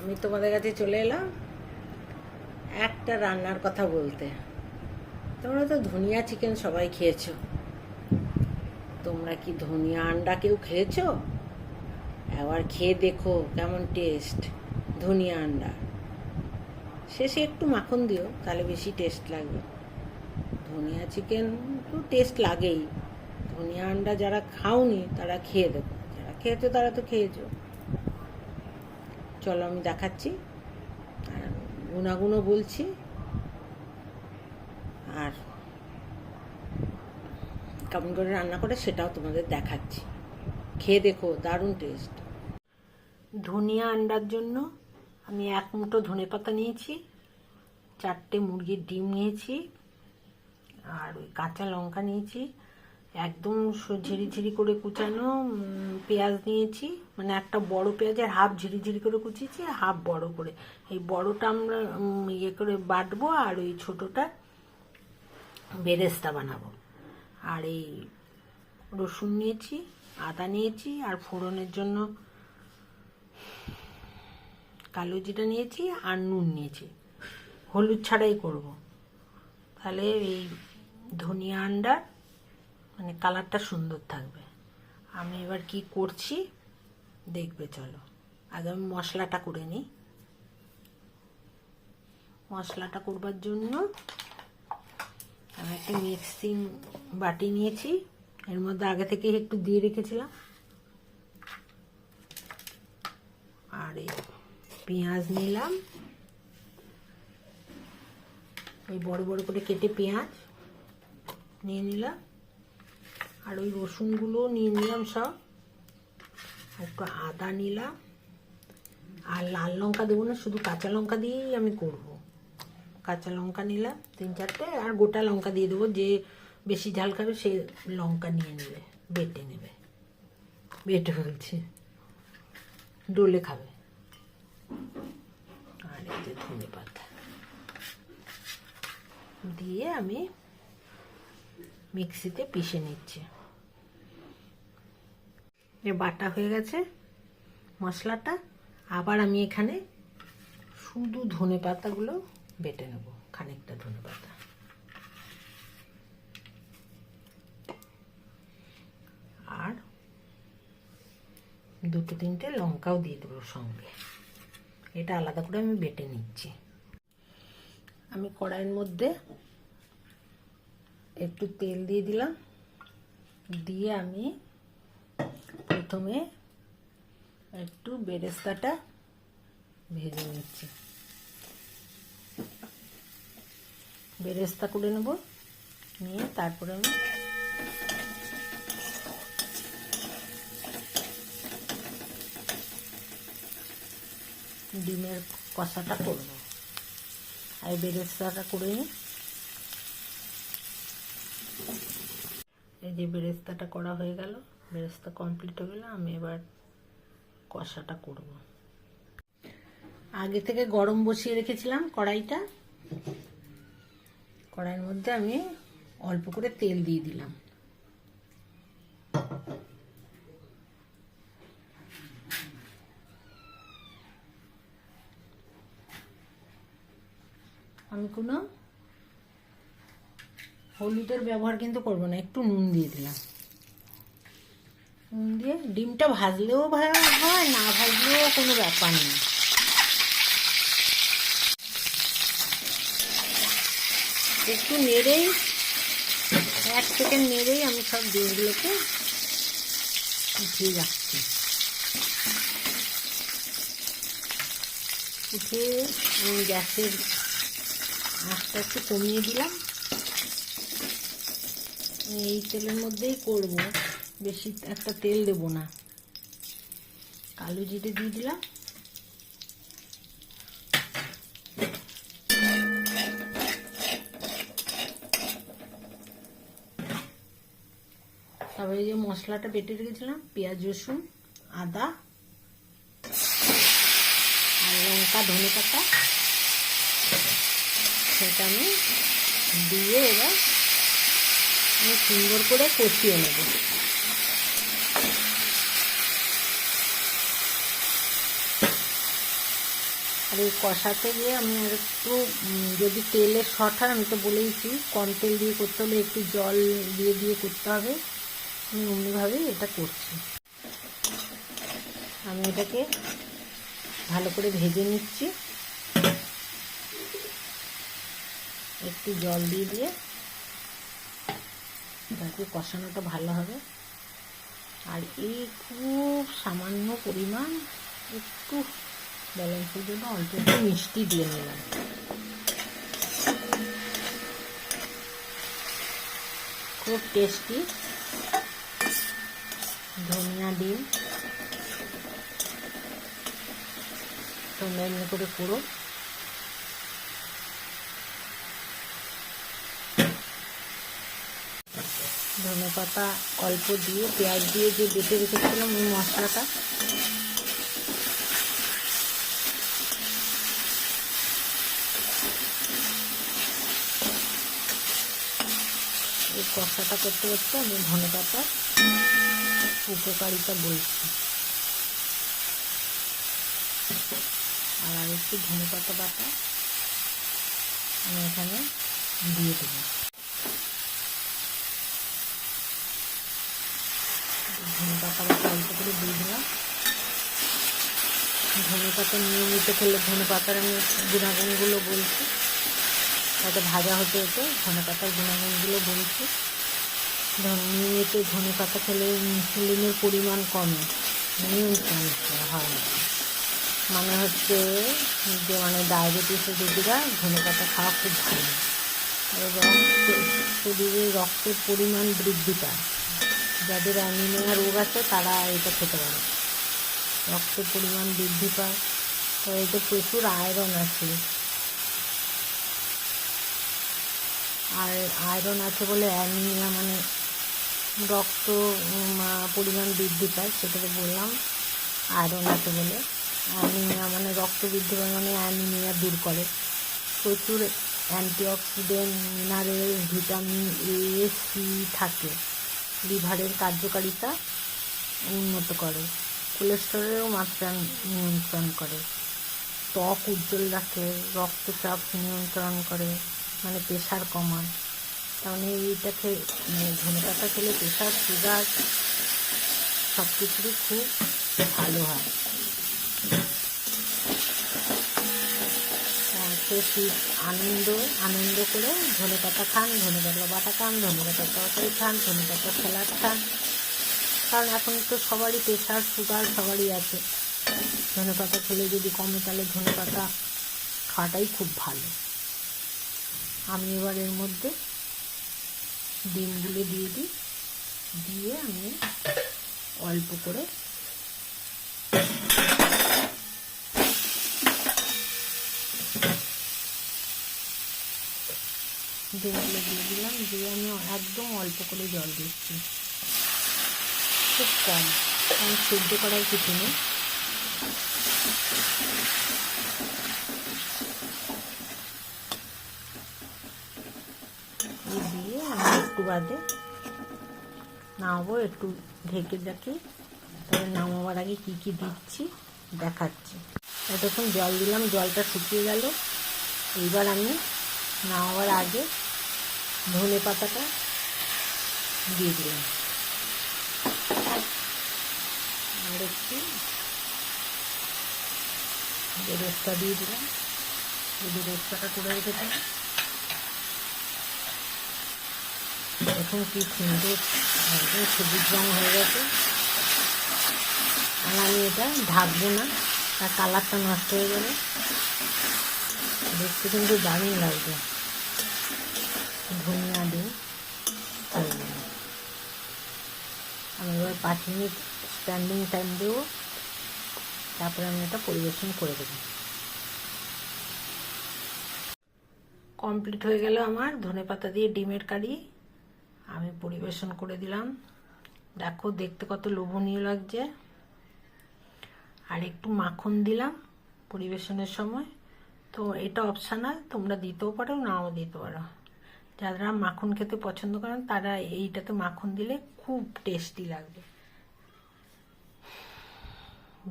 আমি তোমাদের কাছে চলে এলাম একটা রান্নার কথা বলতে। তোমরা তো ধনিয়া চিকেন সবাই খেয়েছো, তোমরা কি ধনিয়া আন্ডা কেউ খেয়েছো? একবার খেয়ে দেখো কেমন টেস্ট ধনিয়া আন্ডা। শেষে একটু মাখন দিও, তাহলে বেশি টেস্ট লাগবে। ধনিয়া চিকেন তো টেস্ট লাগেই। ধনিয়া আন্ডা যারা খাওনি তারা খেয়ে দেখো, যারা খেয়েছো তারা তো খেয়েছো। চলো আমি দেখাচ্ছি, গুনাগুনো বলছি, আর কেমন করে রান্না করে সেটাও তোমাদের দেখাচ্ছি। খেয়ে দেখো, দারুণ টেস্ট। ধনিয়া আন্ডার জন্য আমি 1 মুঠো ধনেপাতা নিয়েছি, 4টে মুরগির ডিম নিয়েছি, আর ওই কাঁচা লঙ্কা নিয়েছি, একদম ঝিরিঝিরি করে কুচানো পেঁয়াজ নিয়েছি, মানে একটা বড় পেঁয়াজের হাফ ঝিরিঝিরি করে কুচিয়েছি, হাফ বড় করে। এই বড়টা আমরা ইয়ে করে বাটবো, আর ওই ছোটোটা বেরেস্তা বানাবো। আর এই রসুন নিয়েছি, আদা নিয়েছি, আর ফোড়নের জন্য কালো জিরা নিয়েছি, আর নুন নিয়েছি। হলুদ ছাড়াই করব, তাহলে এই ধনিয়া আন্ডার মানে কালারটা সুন্দর থাকবে। আমি এবার কি করছি দেখবে, চলো। আগে আমি মশলাটা করে নিই। মশলাটা করবার জন্য আমি একটা মিক্সিং বাটি নিয়েছি, এর মধ্যে আগে থেকে একটু দিয়ে রেখেছিলাম। আর এই পেঁয়াজ নিলাম, ওই বড় বড় করে কেটে পেঁয়াজ নিয়ে নিলাম, আর ওই রসুনগুলো নিয়ে নিলাম সব। একটু আদা নিলাম, আর লাল লঙ্কা দেবো না, শুধু কাঁচা লঙ্কা দিয়েই আমি করব। কাঁচা লঙ্কা নিলাম 3-4টে, আর গোটা লঙ্কা দিয়ে দেবো। যে বেশি ঝাল খাবে সে লঙ্কা নিয়ে নেবে, বেটে নেবে, বেটে বলছি ডলে খাবে। আর এই যে ধনে পাতা দিয়ে আমি মিক্সিতে পিষে নিচ্ছি। এ বাটা হয়ে গেছে মশলাটা। আবার আমি এখানে শুধু ধনে পাতাগুলো বেটে নেব, খানিকটা ধনে পাতা। আর 2-3টে লঙ্কাও দিয়ে দেবো সঙ্গে। এটা আলাদা করে আমি বেটে নিচ্ছি। আমি কড়াইয়ের মধ্যে একটু তেল দিয়ে দিলাম, দিয়ে আমি প্রথমে একটু বেরেস্তাটা ভেজে নিচ্ছি। বেরেস্তা করে নেব, নিয়ে তারপরে আমি ডিমের কষাটা করব। আর বেরেস্তাটা করে নিই। এই যে বেরেস্তাটা করা হয়ে গেল, বেরেস্তা কমপ্লিট হয়ে গেল। আমি এবার কষাটা করব। আগে থেকে গরম বসিয়ে রেখেছিলাম কড়াইটা, কড়াইয়ের মধ্যে আমি অল্প করে তেল দিয়ে দিলাম। আমি কোনো হলুদের ব্যবহার কিন্তু করবো না, একটু নুন দিয়ে দিলাম। নুন দিয়ে ডিমটা ভাজলেও হয়, না ভাজলেও কোনো ব্যাপার নেই। একটু নেড়েই 1 সেকেন্ড নেড়েই আমি সব ডিমগুলোকে উঠিয়ে রাখছি। উঠিয়ে আমি গ্যাসের আঁচটা একটু কমিয়ে দিলাম। এই তেলের মধ্যেই করব, বেশি একটা তেল দেবো না। কালো জিরে দিয়ে দিলাম, তারপরে এই যে মশলাটা বেটে রেখেছিলাম, পেঁয়াজ রসুন আদা আর লঙ্কা ধনে পাতা, সেটা আমি দিয়ে এবার আমি সুন্দর করে কষিয়ে নেব। আর এই কষাতে গিয়ে আমি আর একটু যদি তেলের শর্ট হয়, আমি তো বলেইছি কম তেল দিয়ে করতে হলে একটু জল দিয়ে দিয়ে করতে হবে। আমি অমনিভাবেই এটা করছি। আমি এটাকে ভালো করে ভেজে নিচ্ছি, একটু জল দিয়ে দিয়ে তারপরে কষানোটা ভালো হবে। আর এই খুব সামান্য পরিমাণ একটু ব্যালেন্সের জন্য অল্প একটু মিষ্টি দিয়ে নিলাম। খুব টেস্টি ধনিয়া ডিম তোমরা এমনি করে করো। ধনেপাতা অল্প দিয়ে পেঁয়াজ দিয়ে যে বেটে রেখেছিলাম ওই মশলাটা এই কষাটা করতে করতে আমি ধনেপাতার উপকারিতা বলছি। আর একটু ধনেপাতা বাটা আমি এখানে দিয়ে দেবো। ধনেপাতা বাটা অল্প করে দিয়ে দিলাম। ধনেপাতা নিয়মিত খেলে, ধনেপাতার আমি গুণাগুণগুলো বলছি, তাতে ভাজা হতে হতে ধনেপাতার গুণাগুণগুলো বলছি। নিয়মিত ধনেপাতা খেলে ইনসুলিনের পরিমাণ কমে, নিয়ন্ত্রণ হয়। মানে হচ্ছে যে ডায়াবেটিসের রোগীরা ধনেপাতা খাওয়া খুব ভালো, এবং শরীরে রক্তের পরিমাণ বৃদ্ধি পায়। যাদের অ্যানিমিয়া রোগ আছে তারা এটা খেতে পারে, রক্তের পরিমাণ বৃদ্ধি পায়। তো এতে প্রচুর আয়রন আছে, আর আয়রন আছে বলে অ্যানিমিয়া মানে রক্ত পরিমাণ বৃদ্ধি পায়, সেটাকে বললাম আয়রন আছে বলে। অ্যানিমিয়া মানে রক্ত বৃদ্ধি পায় মানে অ্যানিমিয়া দূর করে। প্রচুর antioxidant, mineral, vitamin A, C থাকে, লিভারের কার্যকারিতা উন্নত করে, কোলেস্টেরলেরও মাত্রা নিয়ন্ত্রণ করে, ত্বক উজ্জ্বল রাখে, রক্তচাপ নিয়ন্ত্রণ করে, মানে প্রেশার কমায়। তাহলে এইটাকে ধনেপাতা খেলে প্রেশার, সুগার সব কিছুরই খুব ভালো হয়। আনন্দ করে ধনেপাতা খান, ধনেপাতা বাটা খান, ধনেপাতা তরকারি খান, ধনেপাতা স্যালাড খান। কারণ এখন তো সবারই প্রেশার, সুগার সবারই আছে। ধনেপাতা খেলে যদি কমে তাহলে ধনেপাতা খাওয়াটাই খুব ভালো। আমি এবার এর মধ্যে ডিমগুলো দিয়ে দিই, দিয়ে আমি অল্প করে ডিমগুলো দিয়ে দিলাম, দিয়ে আমি একদম অল্প করে জল দিচ্ছি, খুব কম, কারণ সেদ্ধ করার কিছু নেই। দিয়ে আমি একটু বাদে নামাবো, একটু ঢেকে রাখি, তবে নামাবার আগে কী কী দিচ্ছি দেখাচ্ছি। এতক্ষণ জল দিলাম, জলটা শুকিয়ে গেল। এইবার আমি নামাবার আগে ধনে পাতাটা দিয়ে দিলাম, আর একটু বেরেস্তা দিয়ে দিলাম, এই বেরেস্তাটা করে রেখেছি। এখন কি সুন্দর একদম সবুজ রঙ হয়ে গেছে। আর আমি এটা ঢাকবো না, তার কালারটা নষ্ট হয়ে গেলে। দেখতে কিন্তু দারুণ লাগবে। ধনিয়া দিয়ে আমি এবার 5 মিনিট স্ট্যান্ডিং টাইম দেবো, তারপরে আমি এটা পরিবেশন করে দেবো। কমপ্লিট হয়ে গেল আমার ধনেপাতা দিয়ে ডিমের কারি। আমি পরিবেশন করে দিলাম। দেখো দেখতে কত লোভনীয় লাগছে। আর একটু মাখন দিলাম পরিবেশনের সময়। তো এটা অপশনাল, তোমরা দিতেও পারো, নাও দিতে পারো। যারা মাখন খেতে পছন্দ করেন তারা এইটাতে মাখন দিলে খুব টেস্টি লাগবে।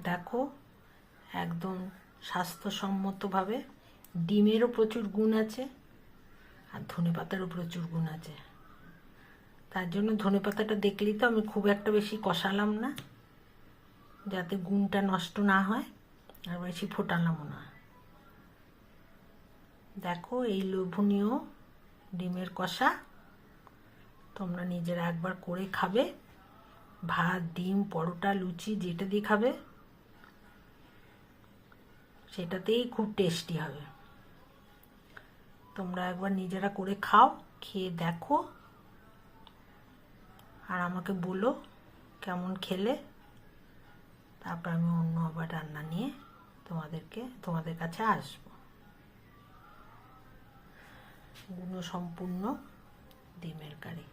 দেখো একদম স্বাস্থ্যসম্মতভাবে। ডিমেরও প্রচুর গুণ আছে আর ধনেপাতারও প্রচুর গুণ আছে। তার জন্য ধনেপাতাটা দেখলেই তো আমি খুব একটা বেশি কষালাম না, যাতে গুণটা নষ্ট না হয়, আর বেশি ফোটালামও না। দেখো এই লোভনীয় ডিমের কষা তোমরা নিজেরা একবার করে খাবে। ভাত, ডিম, পরোটা, লুচি যেটা দিয়ে খাবে সেটাতেই খুব টেস্টি হবে। তোমরা একবার নিজেরা করে খাও, খেয়ে দেখো, আর আমাকে বলো কেমন খেলে। তারপর আমি অন্য আবার রান্না নিয়ে তোমাদের কাছে আসবো। গুণসম্পূর্ণ ডিমের কারি।